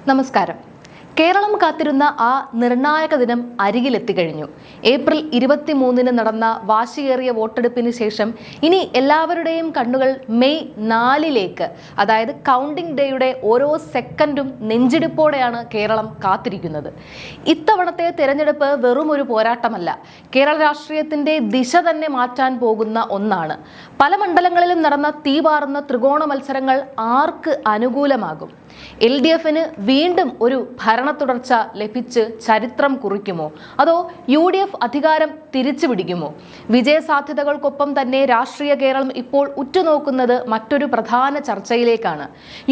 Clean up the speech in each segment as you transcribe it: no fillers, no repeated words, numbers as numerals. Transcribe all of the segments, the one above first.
നമസ്കാരം. കേരളം കാത്തിരുന്ന ആ നിർണായക ദിനം അരികിലെത്തിക്കഴിഞ്ഞു. ഏപ്രിൽ 23-ന് നടന്ന വാശിയേറിയ വോട്ടെടുപ്പിന് ശേഷം ഇനി എല്ലാവരുടെയും കണ്ണുകൾ മെയ് 4-ലേക്ക്, അതായത് കൗണ്ടിംഗ് ഡേയുടെ ഓരോ സെക്കൻഡും നെഞ്ചിടിപ്പോടെയാണ് കേരളം കാത്തിരിക്കുന്നത്. ഇത്തവണത്തെ തെരഞ്ഞെടുപ്പ് വെറും ഒരു പോരാട്ടമല്ല, കേരള രാഷ്ട്രീയത്തിന്റെ ദിശ തന്നെ മാറ്റാൻ പോകുന്ന ഒന്നാണ്. പല മണ്ഡലങ്ങളിലും നടന്ന തീപാറുന്ന ത്രികോണ മത്സരങ്ങൾ ആർക്ക് അനുകൂലമാകും? LDFന് വീണ്ടും ഒരു ഭരണ തുടർച്ച ലഭിച്ച് ചരിത്രം കുറിക്കുമോ, അതോ UDF അധികാരം തിരിച്ചു പിടിക്കുമോ? വിജയസാധ്യതകൾക്കൊപ്പം തന്നെ രാഷ്ട്രീയ കേരളം ഇപ്പോൾ ഉറ്റുനോക്കുന്നത് മറ്റൊരു പ്രധാന ചർച്ചയിലേക്കാണ്.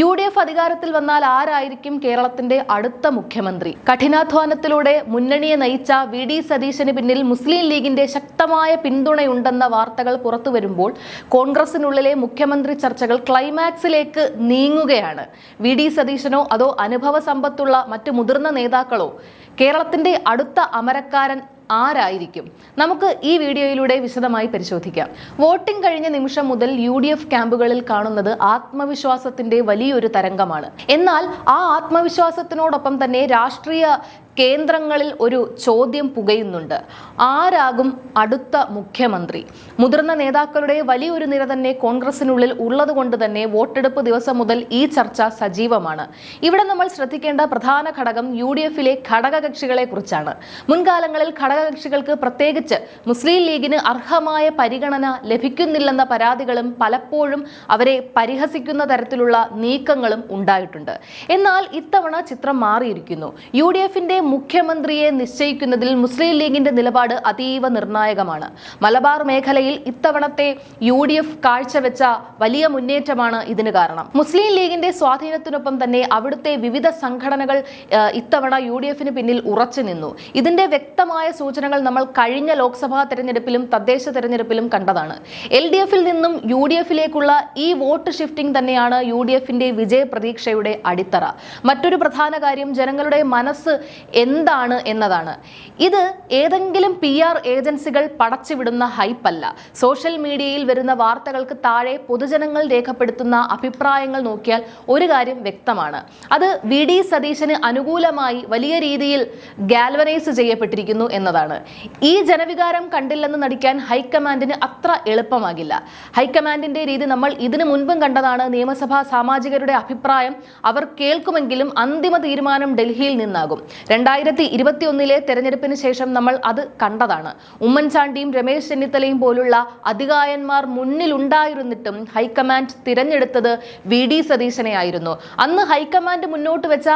UDF അധികാരത്തിൽ വന്നാൽ ആരായിരിക്കും കേരളത്തിന്റെ അടുത്ത മുഖ്യമന്ത്രി? കഠിനാധ്വാനത്തിലൂടെ മുന്നണിയെ നയിച്ച VD സതീശന് പിന്നിൽ മുസ്ലിം ലീഗിന്റെ ശക്തമായ പിന്തുണയുണ്ടെന്ന വാർത്തകൾ പുറത്തുവരുമ്പോൾ കോൺഗ്രസിനുള്ളിലെ മുഖ്യമന്ത്രി ചർച്ചകൾ ക്ലൈമാക്സിലേക്ക് നീങ്ങുകയാണ്. VD സതീശനോ അതോ അനുഭവ സമ്പത്തുള്ള മറ്റു മുതിർന്ന നേതാക്കളോ? കേരളത്തിന്റെ അടുത്ത അമരക്കാരൻ ആരായിരിക്കും? നമുക്ക് ഈ വീഡിയോയിലൂടെ വിശദമായി പരിശോധിക്കാം. വോട്ടിംഗ് കഴിഞ്ഞ നിമിഷം മുതൽ UDF ക്യാമ്പുകളിൽ കാണുന്നത് ആത്മവിശ്വാസത്തിന്റെ വലിയൊരു തരംഗമാണ്. എന്നാൽ ആ ആത്മവിശ്വാസത്തിനോടൊപ്പം തന്നെ രാഷ്ട്രീയ കേന്ദ്രങ്ങളിൽ ഒരു ചോദ്യം പുകയുന്നുണ്ട്: ആരാകും അടുത്ത മുഖ്യമന്ത്രി? മുതിർന്ന നേതാക്കളുടെ വലിയൊരു നിര തന്നെ കോൺഗ്രസിനുള്ളിൽ ഉള്ളതുകൊണ്ട് തന്നെ വോട്ടെടുപ്പ് ദിവസം മുതൽ ഈ ചർച്ച സജീവമാണ്. ഇവിടെ നമ്മൾ ശ്രദ്ധിക്കേണ്ട പ്രധാന ഘടകം UDFലെ ഘടകകക്ഷികളെ കുറിച്ചാണ്. മുൻകാലങ്ങളിൽ ഘടകകക്ഷികൾക്ക്, പ്രത്യേകിച്ച് മുസ്ലിം ലീഗിന് അർഹമായ പരിഗണന ലഭിക്കുന്നില്ലെന്ന പരാതികളും പലപ്പോഴും അവരെ പരിഹസിക്കുന്ന തരത്തിലുള്ള നീക്കങ്ങളും ഉണ്ടായിട്ടുണ്ട്. എന്നാൽ ഇത്തവണ ചിത്രം മാറിയിരിക്കുന്നു. UDFന്റെ മുഖ്യമന്ത്രിയെ നിശ്ചയിക്കുന്നതിൽ മുസ്ലിം ലീഗിന്റെ നിലപാട് അതീവ നിർണായകമാണ്. മലബാർ മേഖലയിൽ ഇത്തവണത്തെ UDF കാഴ്ചവെച്ച വലിയ മുന്നേറ്റമാണ് ഇതിന് കാരണം. മുസ്ലിം ലീഗിന്റെ സ്വാധീനത്തിനൊപ്പം തന്നെ അവിടുത്തെ വിവിധ സംഘടനകൾ ഇത്തവണ UDFന് പിന്നിൽ ഉറച്ചു നിന്നു. ഇതിന്റെ വ്യക്തമായ സൂചനകൾ നമ്മൾ കഴിഞ്ഞ ലോക്സഭാ തെരഞ്ഞെടുപ്പിലും തദ്ദേശ തെരഞ്ഞെടുപ്പിലും കണ്ടതാണ്. LDFൽ നിന്നും UDFിലേക്കുള്ള ഈ വോട്ട് ഷിഫ്റ്റിംഗ് തന്നെയാണ് UDFന്റെ വിജയ പ്രതീക്ഷയുടെ അടിത്തറ. മറ്റൊരു പ്രധാന കാര്യം ജനങ്ങളുടെ മനസ്സ് എന്താണ് എന്നതാണ്. ഇത് ഏതെങ്കിലും PR ഏജൻസികൾ പടച്ചുവിടുന്ന ഹൈപ്പല്ല. സോഷ്യൽ മീഡിയയിൽ വരുന്ന വാർത്തകൾക്ക് താഴെ പൊതുജനങ്ങൾ രേഖപ്പെടുത്തുന്ന അഭിപ്രായങ്ങൾ നോക്കിയാൽ ഒരു കാര്യം വ്യക്തമാണ്: അത് VD സതീശന് അനുകൂലമായി വലിയ രീതിയിൽ ഗാൽവനൈസ് ചെയ്യപ്പെട്ടിരിക്കുന്നു എന്നതാണ്. ഈ ജനവികാരം കണ്ടില്ലെന്ന് നടിക്കാൻ ഹൈക്കമാൻഡിന് അത്ര എളുപ്പമാകില്ല. ഹൈക്കമാൻഡിന്റെ രീതി നമ്മൾ ഇതിനു മുൻപും കണ്ടതാണ്. നിയമസഭാ സാമാജികരുടെ അഭിപ്രായം അവർ കേൾക്കുമെങ്കിലും അന്തിമ തീരുമാനം ഡൽഹിയിൽ നിന്നാകും. 2021-ലെ തെരഞ്ഞെടുപ്പിന് ശേഷം നമ്മൾ അത് കണ്ടതാണ്. ഉമ്മൻചാണ്ടിയും രമേശ് ചെന്നിത്തലയും പോലുള്ള അതികായന്മാർ മുന്നിലുണ്ടായിരുന്നിട്ടും ഹൈക്കമാൻഡ് തിരഞ്ഞെടുത്തത് VD സതീശനെയായിരുന്നു. അന്ന് ഹൈക്കമാൻഡ് മുന്നോട്ട് വെച്ച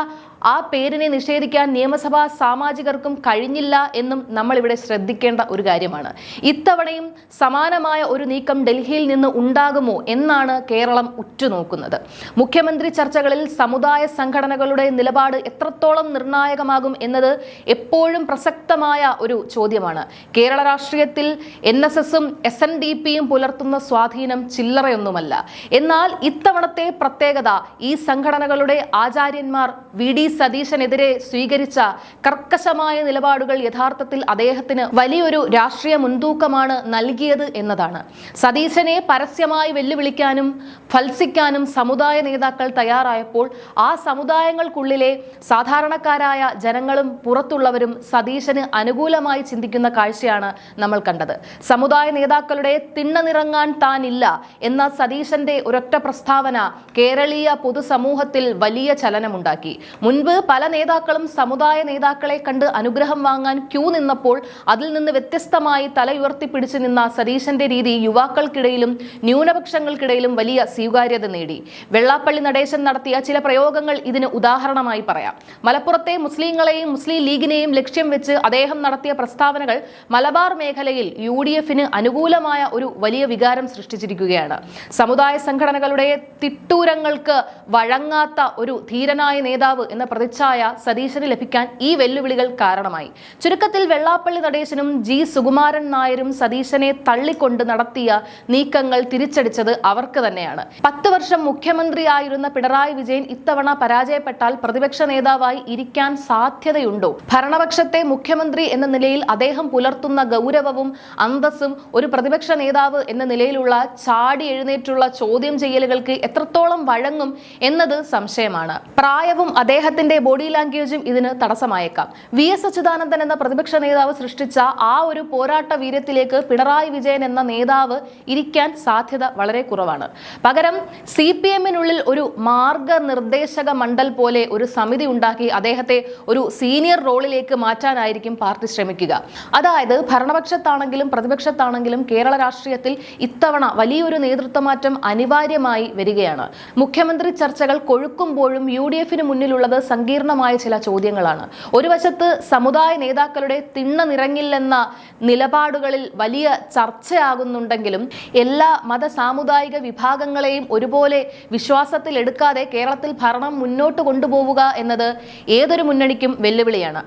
ആ പേരിനെ നിഷേധിക്കാൻ നിയമസഭാ സാമാജികർക്കും കഴിഞ്ഞില്ല എന്നും നമ്മൾ ഇവിടെ ശ്രദ്ധിക്കേണ്ട ഒരു കാര്യമാണ്. ഇത്തവണയും സമാനമായ ഒരു നീക്കം ഡൽഹിയിൽ നിന്ന് ഉണ്ടാകുമോ എന്നാണ് കേരളം ഉറ്റുനോക്കുന്നത്. മുഖ്യമന്ത്രി ചർച്ചകളിൽ സമുദായ സംഘടനകളുടെ നിലപാട് എത്രത്തോളം നിർണായകമാകും എന്നത് എപ്പോഴും പ്രസക്തമായ ഒരു ചോദ്യമാണ്. കേരള രാഷ്ട്രീയത്തിൽ NSSും SNDPയും പുലർത്തുന്ന സ്വാധീനം ചില്ലറയൊന്നുമല്ല. എന്നാൽ ഇത്തവണത്തെ പ്രത്യേകത ഈ സംഘടനകളുടെ ആചാര്യന്മാർ VD സതീശനെതിരെ സ്വീകരിച്ച കർക്കശമായ നിലപാടുകൾ യഥാർത്ഥത്തിൽ അദ്ദേഹത്തിന് വലിയൊരു രാഷ്ട്രീയ മുൻതൂക്കമാണ് നൽകിയത് എന്നതാണ്. സതീശനെ പരസ്യമായി വെല്ലുവിളിക്കാനും ഫൽസിക്കാനും സമുദായ നേതാക്കൾ തയ്യാറായപ്പോൾ ആ സമുദായങ്ങൾക്കുള്ളിലെ സാധാരണക്കാരായ ജനങ്ങളും പുറത്തുള്ളവരും സതീശന് അനുകൂലമായി ചിന്തിക്കുന്ന കാഴ്ചയാണ് നമ്മൾ കണ്ടത്. സമുദായ നേതാക്കളുടെ തിണ്ണനിറങ്ങാൻ താനില്ല എന്ന സതീശന്റെ ഒരൊറ്റ പ്രസ്താവന കേരളീയ പൊതുസമൂഹത്തിൽ വലിയ ചലനമുണ്ടാക്കി. മുൻപ് പല നേതാക്കളും സമുദായ നേതാക്കളെ കണ്ട് അനുഗ്രഹം വാങ്ങാൻ ക്യൂ നിന്നപ്പോൾ അതിൽ നിന്ന് വ്യത്യസ്തമായി തല ഉയർത്തിപ്പിടിച്ചു നിന്ന സതീശന്റെ രീതി യുവാക്കൾക്കിടയിലും ന്യൂനപക്ഷങ്ങൾക്കിടയിലും വലിയ സ്വീകാര്യത നേടി. വെള്ളാപ്പള്ളി നടേശൻ നടത്തിയ ചില പ്രയോഗങ്ങൾ ഇതിന് ഉദാഹരണമായി പറയാം. മലപ്പുറത്തെ മുസ്ലിങ്ങളെയും മുസ്ലിം ലീഗിനെയും ലക്ഷ്യം വെച്ച് അദ്ദേഹം നടത്തിയ പ്രസ്താവനകൾ മലബാർ മേഖലയിൽ UDFന് അനുകൂലമായ ഒരു വലിയ വികാരം സൃഷ്ടിച്ചിരിക്കുകയാണ്. സമുദായ സംഘടനകളുടെ തിട്ടൂരങ്ങൾക്ക് വഴങ്ങാത്ത ഒരു ധീരനായ നേതാവ് എന്ന പ്രതിച്ഛായ സതീശന് ലഭിക്കാൻ ഈ വെല്ലുവിളികൾ കാരണമായി. ചുരുക്കത്തിൽ വെള്ളാപ്പള്ളി നടേശനും G സുകുമാരൻ നായരും സതീശനെ തള്ളിക്കൊണ്ട് നടത്തിയ നീക്കങ്ങൾ തിരിച്ചടിച്ചത് അവർക്ക് തന്നെയാണ്. 10 വർഷം മുഖ്യമന്ത്രിയായിരുന്ന പിണറായി വിജയൻ ഇത്തവണ പരാജയപ്പെട്ടാൽ പ്രതിപക്ഷ നേതാവായി ഇരിക്കാൻ സാധ്യതയുണ്ടോ? ഭരണപക്ഷത്തെ മുഖ്യമന്ത്രി എന്ന നിലയിൽ അദ്ദേഹം പുലർത്തുന്ന ഗൗരവവും അന്തസ്സും ഒരു പ്രതിപക്ഷ നേതാവ് എന്ന നിലയിലുള്ള ചാടി എഴുന്നേറ്റുള്ള ചോദ്യം ചെയ്യലുകൾക്ക് എത്രത്തോളം വഴങ്ങും എന്നത് സംശയമാണ്. പ്രായവും അദ്ദേഹത്തിന്റെ അദ്ദേഹത്തിന്റെ ബോഡി ലാംഗ്വേജും ഇതിന് തടസ്സമായേക്കാം. VS അച്യുതാനന്ദൻ എന്ന പ്രതിപക്ഷ നേതാവ് സൃഷ്ടിച്ച ആ ഒരു പോരാട്ട വീര്യത്തിലേക്ക് പിണറായി വിജയൻ എന്ന നേതാവ് ഇരിക്കാൻ സാധ്യത വളരെ കുറവാണ്. പകരം CPM-നുള്ളിൽ ഒരു മാർഗനിർദ്ദേശക മണ്ഡൽ പോലെ ഒരു സമിതി ഉണ്ടാക്കി അദ്ദേഹത്തെ ഒരു സീനിയർ റോളിലേക്ക് മാറ്റാനായിരിക്കും പാർട്ടി ശ്രമിക്കുക. അതായത് ഭരണപക്ഷത്താണെങ്കിലും പ്രതിപക്ഷത്താണെങ്കിലും കേരള രാഷ്ട്രീയത്തിൽ ഇത്തവണ വലിയൊരു നേതൃത്വമാറ്റം അനിവാര്യമായി വരികയാണ്. മുഖ്യമന്ത്രി ചർച്ചകൾ കൊഴുക്കുമ്പോഴും UDF-ന് മുന്നിലുള്ളത് സങ്കീർണമായ ചില ചോദ്യങ്ങളാണ്. ഒരു വശത്ത് സമുദായ നേതാക്കളുടെ തിണ്ണ നിറങ്ങില്ലെന്ന നിലപാടുകളിൽ വലിയ ചർച്ചയാകുന്നുണ്ടെങ്കിലും എല്ലാ മത സാമുദായിക വിഭാഗങ്ങളെയും ഒരുപോലെ വിശ്വാസത്തിൽ എടുക്കാതെ കേരളത്തിൽ ഭരണം മുന്നോട്ട് കൊണ്ടുപോവുക എന്നത് ഏതൊരു മുന്നണിക്കും വെല്ലുവിളിയാണ്.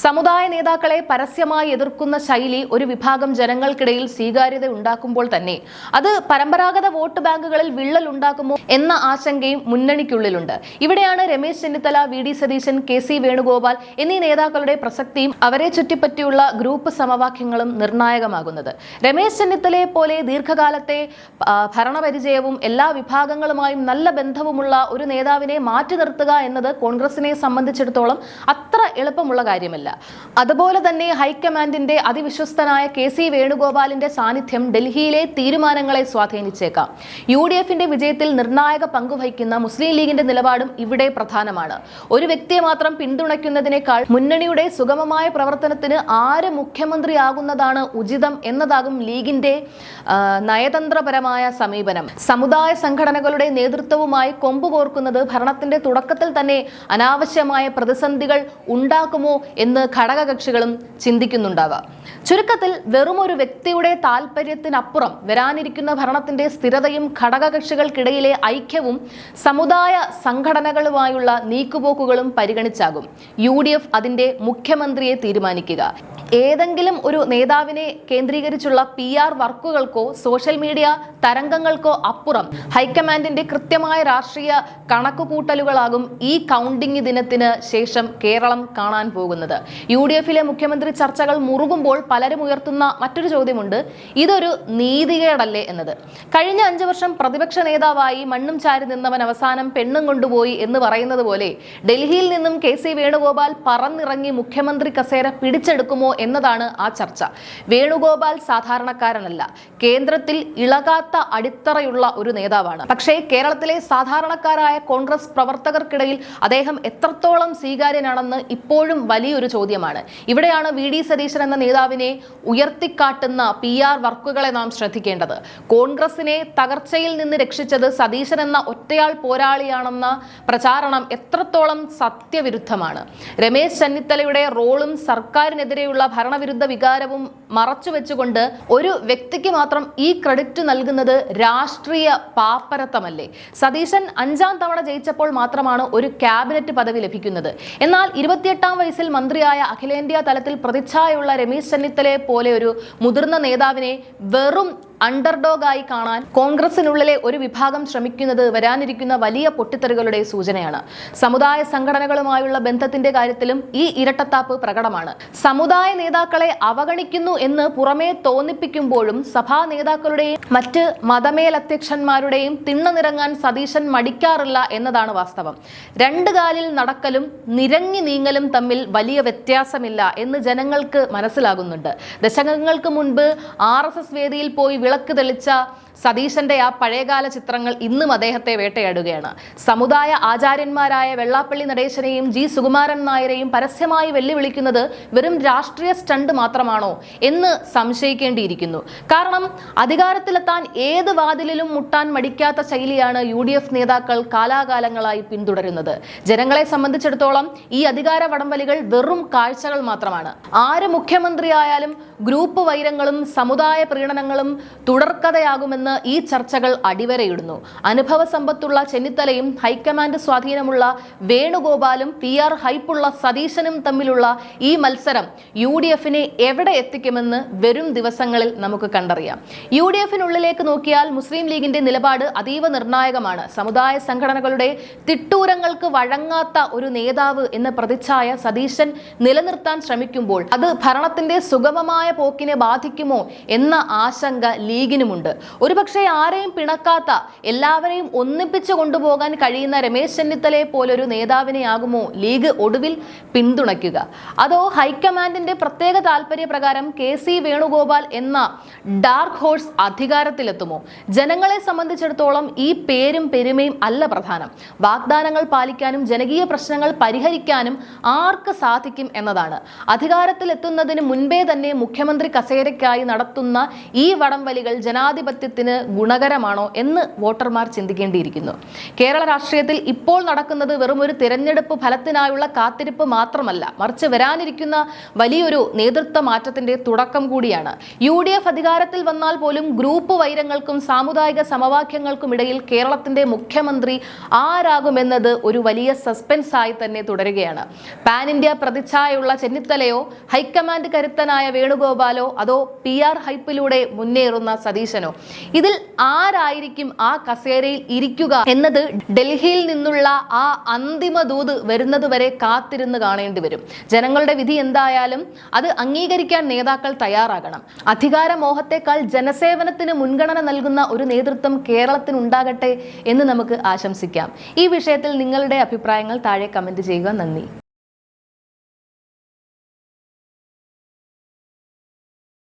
സമുദായ നേതാക്കളെ പരസ്യമായി എതിർക്കുന്ന ശൈലി ഒരു വിഭാഗം ജനങ്ങൾക്കിടയിൽ സ്വീകാര്യത ഉണ്ടാക്കുമ്പോൾ തന്നെ അത് പരമ്പരാഗത വോട്ട് ബാങ്കുകളിൽ വിള്ളൽ ഉണ്ടാക്കുമോ എന്ന ആശങ്കയും മുന്നണിക്കുള്ളിലുണ്ട്. ഇവിടെയാണ് രമേശ് ചെന്നിത്തല, VD സതീശൻ, KC വേണുഗോപാൽ എന്നീ നേതാക്കളുടെ പ്രസക്തിയും അവരെ ചുറ്റിപ്പറ്റിയുള്ള ഗ്രൂപ്പ് സമവാക്യങ്ങളും നിർണായകമാകുന്നത്. രമേശ് ചെന്നിത്തലയെ പോലെ ദീർഘകാലത്തെ ഭരണപരിചയവും എല്ലാ വിഭാഗങ്ങളുമായും നല്ല ബന്ധവുമുള്ള ഒരു നേതാവിനെ മാറ്റി നിർത്തുക എന്നത് കോൺഗ്രസിനെ സംബന്ധിച്ചിടത്തോളം അത്ര എളുപ്പമുള്ള കാര്യമല്ല. അതുപോലെ തന്നെ ഹൈക്കമാൻഡിന്റെ അതിവിശ്വസ്തനായ KC വേണുഗോപാലിന്റെ സാന്നിധ്യം ഡൽഹിയിലെ തീരുമാനങ്ങളെ സ്വാധീനിച്ചേക്കാം. UDF-ന്റെ വിജയത്തിൽ നിർണായക പങ്കുവഹിക്കുന്ന മുസ്ലിം ലീഗിന്റെ നിലപാടും ഇവിടെ പ്രധാനമാണ്. ഒരു വ്യക്തിയെ മാത്രം പിന്തുണയ്ക്കുന്നതിനേക്കാൾ മുന്നണിയുടെ സുഗമമായ പ്രവർത്തനത്തിന് ആര് മുഖ്യമന്ത്രിയാകുന്നതാണ് ഉചിതം എന്നതാകും ലീഗിന്റെ നയതന്ത്രപരമായ സമീപനം. സമുദായ സംഘടനകളുടെ നേതൃത്വവുമായി കൊമ്പുകോർക്കുന്നത് ഭരണത്തിന്റെ തുടക്കത്തിൽ തന്നെ അനാവശ്യമായ പ്രതിസന്ധികൾ ഉണ്ടാക്കുമോ എന്ന് ഘടകകക്ഷികളും ചിന്തിക്കുന്നുണ്ടാവാം. ചുരുക്കത്തിൽ വെറുമൊരു വ്യക്തിയുടെ താല്പര്യത്തിനപ്പുറം വരാനിരിക്കുന്ന ഭരണത്തിന്റെ സ്ഥിരതയും ഘടകകക്ഷികൾക്കിടയിലെ ഐക്യവും സമുദായ സംഘടനകളുമായുള്ള നീക്കുപോക്കുകളും പരിഗണിച്ചാകും UDF അതിന്റെ മുഖ്യമന്ത്രിയെ തീരുമാനിക്കുക. ഏതെങ്കിലും ഒരു നേതാവിനെ കേന്ദ്രീകരിച്ചുള്ള PR വർക്കുകൾക്കോ സോഷ്യൽ മീഡിയ തരംഗങ്ങൾക്കോ അപ്പുറം ഹൈക്കമാൻഡിന്റെ കൃത്യമായ രാഷ്ട്രീയ കണക്കുകൂട്ടലുകളാകും ഈ കൗണ്ടിംഗ് ദിനത്തിന് ശേഷം കേരളം കാണാൻ പോകുന്നത്. UDF-ലെ മുഖ്യമന്ത്രി ചർച്ചകൾ മുറുകുമ്പോൾ പലരും ഉയർത്തുന്ന മറ്റൊരു ചോദ്യമുണ്ട്, ഇതൊരു നീതികേടല്ലേ എന്നത്. കഴിഞ്ഞ 5 വർഷം പ്രതിപക്ഷ നേതാവായി മണ്ണും ചാരി നിന്നവൻ അവസാനം പെണ്ണും കൊണ്ടുപോയി എന്ന് പറയുന്നത് പോലെ ഡൽഹിയിൽ നിന്നും KC വേണുഗോപാൽ പറന്നിറങ്ങി മുഖ്യമന്ത്രി കസേര പിടിച്ചെടുക്കുമോ എന്നതാണ് ആ ചർച്ച. വേണുഗോപാൽ സാധാരണക്കാരനല്ല, കേന്ദ്രത്തിൽ ഇളകാത്ത അടിത്തറയുള്ള ഒരു നേതാവാണ്. പക്ഷേ കേരളത്തിലെ സാധാരണക്കാരായ കോൺഗ്രസ് പ്രവർത്തകർക്കിടയിൽ അദ്ദേഹം എത്രത്തോളം സ്വീകാര്യനാണെന്ന് ഇപ്പോഴും വലിയൊരു ചോദ്യമാണ്. ഇവിടെയാണ് VD സതീശൻ എന്ന നേതാവിനെ ഉയർത്തിക്കാട്ടുന്ന PR വർക്കുകളെ നാം ശ്രദ്ധിക്കേണ്ടത്. കോൺഗ്രസിനെ തകർച്ചയിൽ നിന്ന് രക്ഷിച്ചത് സതീശൻ എന്ന ഒറ്റയാൾ പോരാളിയാണെന്ന പ്രചാരണം എത്രത്തോളം സത്യവിരുദ്ധമാണ്. രമേശ് ചെന്നിത്തലയുടെ റോളും സർക്കാരിനെതിരെയുള്ള ഭരണവിരുദ്ധ വികാരവും മറച്ചുവെച്ചുകൊണ്ട് ഒരു വ്യക്തിക്ക് മാത്രം ഈ ക്രെഡിറ്റ് നൽകുന്നത് രാഷ്ട്രീയ പാപ്പരത്തമല്ലേ? സതീശൻ 5ാം തവണ ജയിച്ചപ്പോൾ മാത്രമാണ് ഒരു ക്യാബിനറ്റ് പദവി ലഭിക്കുന്നത്. എന്നാൽ 28ാം വയസ്സിൽ മന്ത്രിയായ അഖിലേന്ത്യാ തലത്തിൽ പ്രതിച്ഛായുള്ള രമേശ് ചെന്നിത്തലയെ പോലെ ഒരു മുതിർന്ന നേതാവിനെ വെറും അണ്ടർഡോഗായി കാണാൻ കോൺഗ്രസിനുള്ളിലെ ഒരു വിഭാഗം ശ്രമിക്കുന്നത് വരാനിരിക്കുന്ന വലിയ പൊട്ടിത്തെറികളുടെ സൂചനയാണ്. സമുദായ സംഘടനകളുമായുള്ള ബന്ധത്തിന്റെ കാര്യത്തിലും ഈ ഇരട്ടത്താപ്പ് പ്രകടമാണ്. സമുദായ നേതാക്കളെ അവഗണിക്കുന്നു എന്ന് പുറമേ തോന്നിപ്പിക്കുമ്പോഴും സഭാ നേതാക്കളുടെയും മറ്റ് മതമേലധ്യക്ഷന്മാരുടെയും തിണ്ണ നിറങ്ങാൻ സതീശൻ മടിക്കാറില്ല എന്നതാണ് വാസ്തവം. 2 കാലിൽ നടക്കലും നിരങ്ങി നീങ്ങലും തമ്മിൽ വലിയ വ്യത്യാസമില്ല എന്ന് ജനങ്ങൾക്ക് മനസ്സിലാകുന്നുണ്ട്. ദശകങ്ങൾക്ക് മുൻപ് RSS വേദിയിൽ പോയി വിളക്ക് തെളിച്ച സതീശന്റെ ആ പഴയകാല ചിത്രങ്ങൾ ഇന്നും അദ്ദേഹത്തെ വേട്ടയാടുകയാണ്. സമുദായ ആചാര്യന്മാരായ വെള്ളാപ്പള്ളി നടേശനെയും G സുകുമാരൻ നായരെയും പരസ്യമായി വെല്ലുവിളിക്കുന്നത് വെറും രാഷ്ട്രീയ സ്റ്റണ്ട് മാത്രമാണോ എന്ന് സംശയിക്കേണ്ടിയിരിക്കുന്നു. കാരണം അധികാരത്തിലെത്താൻ ഏത് വാതിലിലും മുട്ടാൻ മടിക്കാത്ത ശൈലിയാണ് UDF നേതാക്കൾ കാലാകാലങ്ങളായി പിന്തുടരുന്നത്. ജനങ്ങളെ സംബന്ധിച്ചിടത്തോളം ഈ അധികാര വടംവലികൾ വെറും കാഴ്ചകൾ മാത്രമാണ്. ആര് മുഖ്യമന്ത്രിയായാലും ഗ്രൂപ്പ് വൈരങ്ങളും സമുദായ പ്രീണനങ്ങളും തുടർക്കഥയാകുമെന്ന് ഈ ചർച്ചകൾ അടിവരയിടുന്നു. അനുഭവ സമ്പത്തുള്ള ചെന്നിത്തലയും ഹൈക്കമാൻഡ് സ്വാധീനമുള്ള വേണുഗോപാലും PR ഹൈപ്പുള്ള സതീശനും തമ്മിലുള്ള ഈ മത്സരം UDF-നെ എവിടെ എത്തിക്കുമെന്ന് വരും ദിവസങ്ങളിൽ നമുക്ക് കണ്ടറിയാം. UDF-നുള്ളിലേക്ക് നോക്കിയാൽ മുസ്ലിം ലീഗിന്റെ നിലപാട് അതീവ നിർണായകമാണ്. സമുദായ സംഘടനകളുടെ തിട്ടൂരങ്ങൾക്ക് വഴങ്ങാത്ത ഒരു നേതാവ് എന്ന പ്രതിച്ഛായ സതീശൻ നിലനിർത്താൻ ശ്രമിക്കുമ്പോൾ അത് ഭരണത്തിന്റെ സുഗമമായ പോക്കിനെ ബാധിക്കുമോ എന്ന ആശങ്ക ലീഗിനുമുണ്ട്. ഒരുപക്ഷെ ആരെയും പിണക്കാത്ത, എല്ലാവരെയും ഒന്നിപ്പിച്ചു കൊണ്ടുപോകാൻ കഴിയുന്ന രമേശ് ചെന്നിത്തലയെ പോലൊരു നേതാവിനെയാകുമോ ലീഗ് ഒടുവിൽ പിന്തുണയ്ക്കുക? അതോ ഹൈക്കമാൻഡിന്റെ പ്രത്യേക താല്പര്യപ്രകാരം KC വേണുഗോപാൽ എന്ന ഡാർക്ക് ഹോഴ്സ് അധികാരത്തിലെത്തുമോ? ജനങ്ങളെ സംബന്ധിച്ചിടത്തോളം ഈ പേരും പെരുമയും അല്ല പ്രധാനം. വാഗ്ദാനങ്ങൾ പാലിക്കാനും ജനകീയ പ്രശ്നങ്ങൾ പരിഹരിക്കാനും ആർക്ക് സാധിക്കും എന്നതാണ്. അധികാരത്തിലെത്തുന്നതിന് മുൻപേ തന്നെ മുഖ്യമന്ത്രി കസേരയ്ക്കായി നടത്തുന്ന ഈ വടംവലികൾ ജനാധിപത്യത്തിന് ഗുണകരമാണോ എന്ന് വോട്ടർമാർ ചിന്തിക്കേണ്ടിയിരിക്കുന്നു. കേരള രാഷ്ട്രീയത്തിൽ ഇപ്പോൾ നടക്കുന്നത് വെറും ഒരു തിരഞ്ഞെടുപ്പ് ഫലത്തിനായുള്ള കാത്തിരിപ്പ് മാത്രമല്ല, മറിച്ച് വരാനിരിക്കുന്ന വലിയൊരു നേതൃത്വ മാറ്റത്തിന്റെ തുടക്കം കൂടിയാണ്. UDF അധികാരത്തിൽ വന്നാൽ പോലും ഗ്രൂപ്പ് വൈരങ്ങൾക്കും സാമുദായിക സമവാക്യങ്ങൾക്കും ഇടയിൽ കേരളത്തിന്റെ മുഖ്യമന്ത്രി ആരാകുമെന്നത് ഒരു വലിയ സസ്പെൻസ് ആയി തന്നെ തുടരുകയാണ്. പാൻ ഇന്ത്യ പ്രതിച്ഛായുള്ള ചെന്നിത്തലയോ ഹൈക്കമാൻഡ് കരുത്തനായ വേണുഗോപാലോ അതോ PR ഹൈപ്പിലൂടെ മുന്നേറുന്ന സതീശനോ? ഇതിൽ ആരായിരിക്കും ആ കസേരയിൽ ഇരിക്കുക എന്നത് ഡൽഹിയിൽ നിന്നുള്ള ആ അന്തിമ ദൂത് വരുന്നതുവരെ കാത്തിരുന്ന് കാണേണ്ടി വരും. ജനങ്ങളുടെ വിധി എന്തായാലും അത് അംഗീകരിക്കാൻ നേതാക്കൾ തയ്യാറാകണം. അധികാരമോഹത്തെക്കാൾ ജനസേവനത്തിന് മുൻഗണന നൽകുന്ന ഒരു നേതൃത്വം കേരളത്തിനുണ്ടാകട്ടെ എന്ന് നമുക്ക് ആശംസിക്കാം. ഈ വിഷയത്തിൽ നിങ്ങളുടെ അഭിപ്രായങ്ങൾ താഴെ കമന്റ് ചെയ്യുക. നന്ദി.